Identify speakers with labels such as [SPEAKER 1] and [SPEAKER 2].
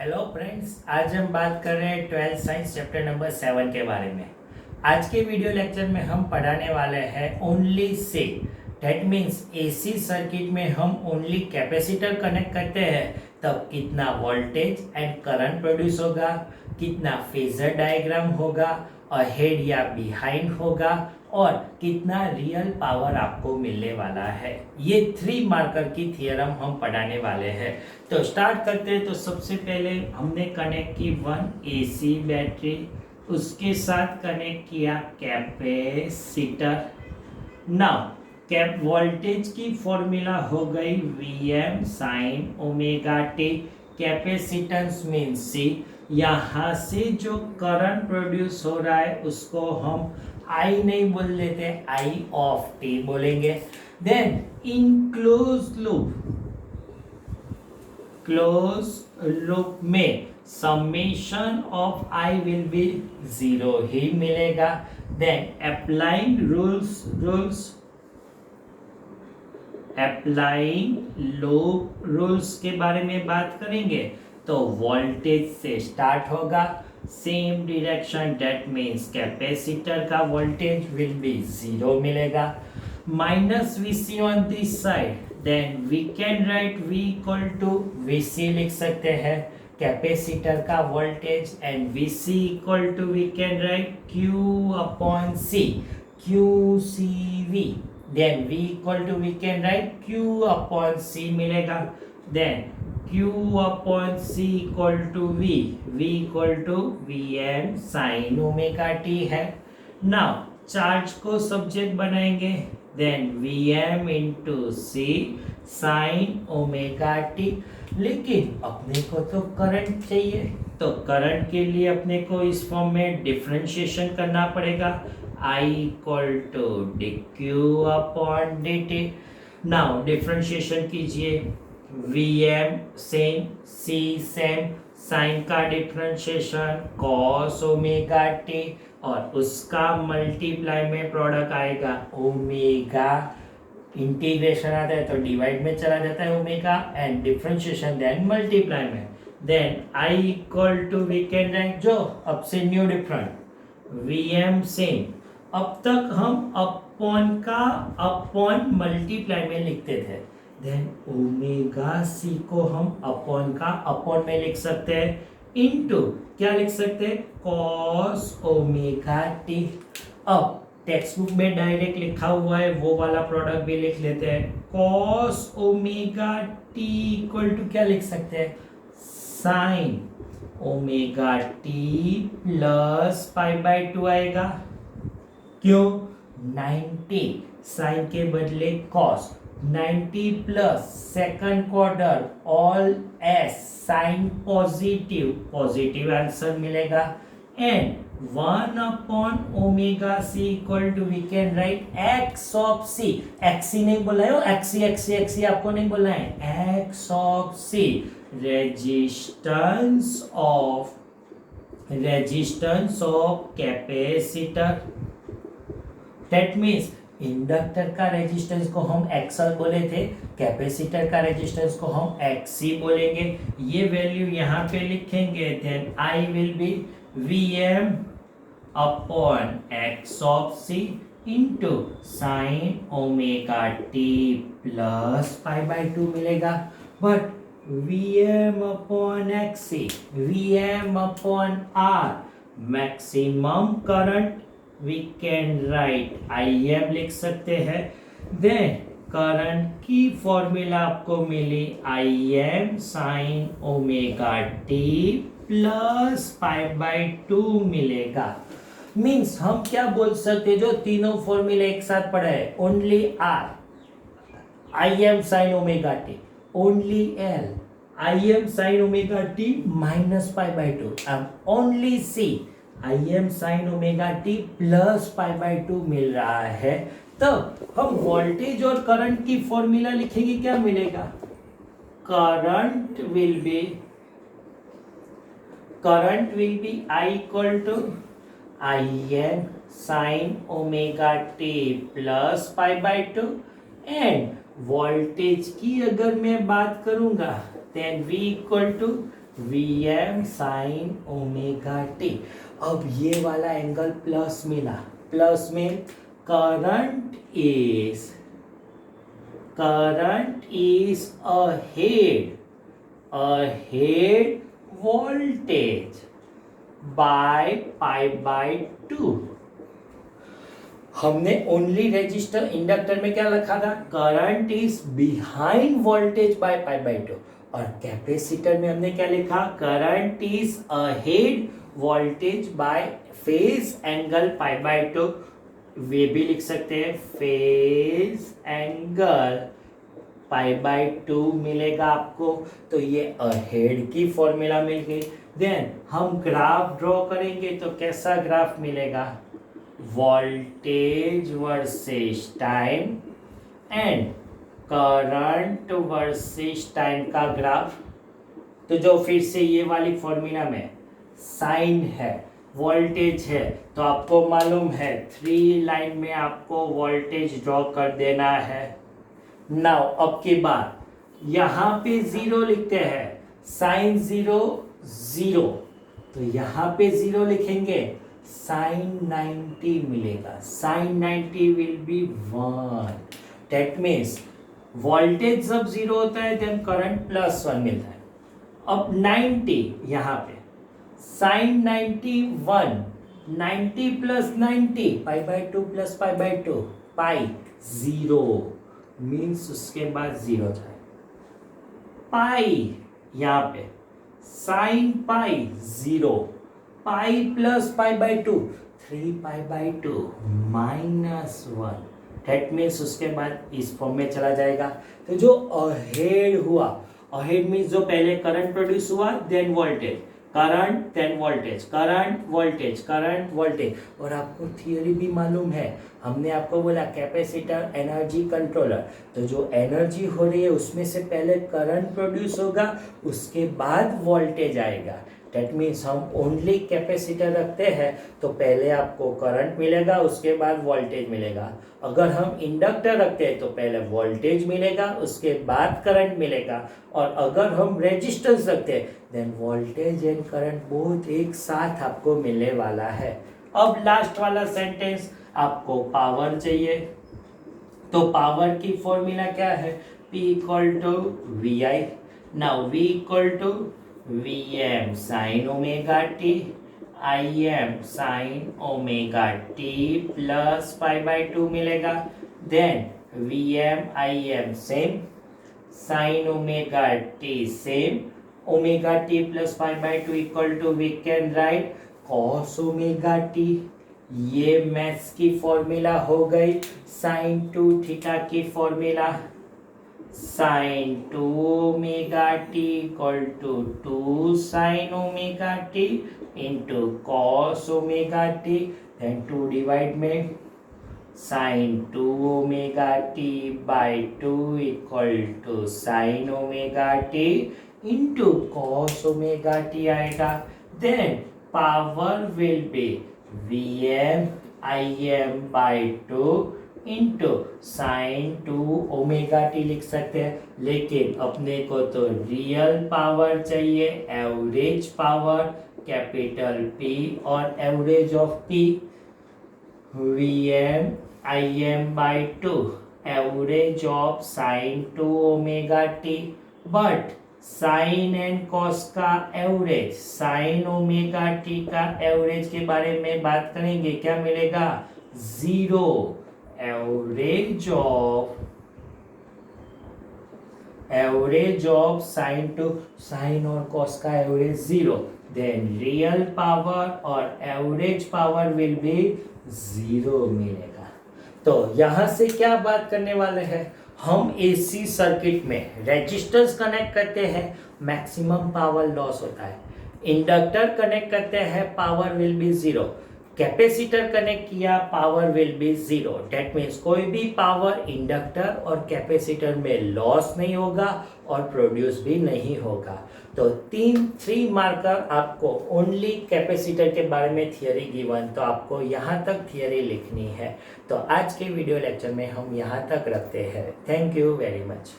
[SPEAKER 1] Hello friends, आज हम बात कर रहे हैं 12th साइंस चैप्टर नंबर 7 के बारे में। आज के वीडियो लेक्चर में हम पढ़ाने वाले हैं only say. That means AC circuit में हम ओनली कैपेसिटर कनेक्ट करते हैं तब कितना वोल्टेज एंड करंट प्रोड्यूस होगा, कितना फेजर डायग्राम होगा, अहेड या बिहाइंड होगा और कितना रियल पावर आपको मिलने वाला है। ये 3 मार्कर की थियरम हम पढ़ाने वाले हैं। तो स्टार्ट करते हैं। तो सबसे पहले हमने कनेक्ट की 1 एसी बैटरी, उसके साथ कनेक्ट किया कैपेसिटर। नाउ कैप वोल्टेज की फॉर्मूला हो गई Vm sine omega t. Capacitance mean C. यहाँ से जो करंट प्रोड्यूस हो रहा है उसको हम आई नहीं बोल देते, आई ऑफ टी बोलेंगे। देन इन क्लोज लूप में summation of I will be 0 ही मिलेगा। देन अप्लाइंग लूप रूल्स के बारे में बात करेंगे। तो वोल्टेज से स्टार्ट होगा, same direction, that means capacitor का वोल्टेज विल बी 0 मिलेगा। Minus VC on this side, then we can write V equal to VC लिख सकते हैं कैपेसिटर का voltage, and VC equal to we can write Q upon C, QCV। Then V equal to we can write Q upon C मिलेगा। Then Q upon C equal to V equal to Vm sine omega T है। Now charge को subject बनाएंगे, then Vm into C sine omega T. लेकिन अपने को तो current चाहिए, तो करंट के लिए अपने को इस फॉर्म में डिफरेंशिएशन करना पड़ेगा, I equal to dq upon dt। Now differentiation कीजिए, Vm same, C same, sine का डिफरेंशिएशन cos ओमेगा टी और उसका मल्टीप्लाई में प्रोडक्ट आएगा ओमेगा। इंटीग्रेशन आता है तो डिवाइड में चला जाता है omega, and differentiation then multiply में। Then I equal to we can write, जो अब से न्यू डिफरेंट Vm सेम। अब तक हम अपॉन मल्टीप्लाई में लिखते थे, देन ओमेगा C को हम अपॉन में लिख सकते हैं, इनटू क्या लिख सकते हैं, cos ओमेगा टी। अब टेक्स्ट बुक में डायरेक्ट लिखा हुआ है वो वाला प्रोडक्ट भी लिख लेते हैं, cos omega t equal to क्या लिख सकते हैं, sine omega t plus pi by 2 आएगा। क्यों? 90 साइन के बदले cos, 90 plus second quarter all S sine positive answer मिलेगा, and 1 upon omega C equal to we can write X of C. XC नहीं बोला है, एक्सी आपको नहीं बोलना है, X of C resistance of capacitor. That means inductor का resistance को हम XL बोले थे, कैपेसिटर का रेजिस्टेंस को हम XC बोलेंगे। ये वैल्यू यहाँ पे लिखेंगे, then I will be Vm upon X of C into sine omega t plus pi by 2 मिलेगा। But Vm upon XC, Vm अपॉन R, maximum current we can write Im लिख सकते हैं। देन करंट की formula आपको मिली Im sine omega t plus pi by 2 मिलेगा। Means हम क्या बोल सकते हैं, जो तीनों फॉर्मूला एक साथ पढ़ा है, only R Im sine omega T, only L Im sine omega T minus pi by 2, only C Im sine omega t plus pi by 2 मिल रहा है। तब हम वोल्टेज और करंट की फॉर्मूला लिखेंगे, क्या मिलेगा, current will be I equal to Im sine omega t plus pi by 2, and voltage की अगर मैं बात करूंगा, then V equal to Vm sin omega t. अब ये वाला एंगल प्लस मिला, प्लस में current is ahead voltage by pi by 2। हमने ओनली रेजिस्टर इंडक्टर में क्या लिखा था, current is behind voltage by pi by 2, और कैपेसिटर में हमने क्या लिखा, current is ahead voltage bye phase angle pi by 2। वे भी लिख सकते हैं फेज एंगल पाई बाय 2 मिलेगा आपको। तो ये अहेड की फॉर्मूला मिल गई। देन हम ग्राफ ड्रॉ करेंगे तो कैसा ग्राफ मिलेगा, voltage versus time and current versus time का ग्राफ। तो जो फिर से ये वाली फॉर्मूला में साइन है, वोल्टेज है, तो आपको मालूम है 3 लाइन में आपको वोल्टेज ड्रॉ कर देना है। नाउ अब की बात यहाँ पे 0 लिखते हैं, साइन 0 0, तो यहाँ पे 0 लिखेंगे, साइन 90 मिलेगा, sine 90 will be 1। That means voltage जब 0 होता है देन करंट +1 मिलता है। अब 90 यहाँ पे sine 91, 90 + 90 pi by 2 + pi by 2, pi 0 means उसके बाद 0 था। पाई यहाँ पे sine pi 0, pi + pi by 2, 3 pi by 2 -1। That means उसके बाद इस फॉर्म में चला जाएगा। तो जो अहेड हुआ, अहेड मीन्स जो पहले करंट प्रोड्यूस हुआ then voltage, current then voltage, current voltage, current voltage. और आपको थियरी भी मालूम है, हमने आपको बोला कैपेसिटर एनर्जी कंट्रोलर, तो जो एनर्जी हो रही है उसमें से पहले करंट प्रोड्यूस होगा, उसके बाद वोल्टेज आएगा। दैट मीन्स हम ओनली कैपेसिटर रखते हैं तो पहले आपको करंट मिलेगा, उसके बाद वोल्टेज मिलेगा। अगर हम इंडक्टर रखते हैं तो पहले वोल्टेज मिलेगा, उसके बाद करंट मिलेगा। और अगर हम रेजिस्टेंस रखते हैं then voltage and current both एक साथ आपको मिलने वाला है। अब लास्ट वाला सेंटेंस, आपको पावर चाहिए, तो पावर की फॉर्मूला क्या है, P = VI। Now V = Vm sin omega t, Im sin omega t + pi by 2 मिलेगा। Then Vm Im same, sin omega t same, omega t + pi by 2 = we can write cos omega t। ये maths की formula हो गई। sin 2 theta की formula, sin 2 omega t = 2 sin omega t into cos omega t, then 2 divide में sin 2 omega t by 2 = sin omega t into cos omega t आएगा। Then power will be Vm Im by 2 into sine 2 omega T लिख सकते हैं। लेकिन अपने को तो real power चाहिए, एवरेज पावर, कैपिटल P और average of P। Vm Im by 2 average of sine 2 omega T, but sine and cos का एवरेज, साइन ओमेगा टी का एवरेज के बारे में बात करेंगे, क्या मिलेगा, 0। एवरेज ऑफ साइन 2, साइन और कॉस का एवरेज 0, देन रियल पावर और एवरेज पावर विल बी 0 मिलेगा। तो यहां से क्या बात करने वाले हैं, हम एसी सर्किट में रेजिस्टेंस कनेक्ट करते हैं, मैक्सिमम पावर लॉस होता है। इंडक्टर कनेक्ट करते हैं, power will be 0। Capacitor connect किया, power will be 0। That means कोई भी पावर इंडक्टर और कैपेसिटर में लॉस नहीं होगा और प्रोड्यूस भी नहीं होगा। तो 3 मार्कर आपको ओनली कैपेसिटर के बारे में थियरी गिवन, तो आपको यहाँ तक थियरी लिखनी है। तो आज के वीडियो लेक्चर में हम यहाँ तक रखते हैं। Thank you very much.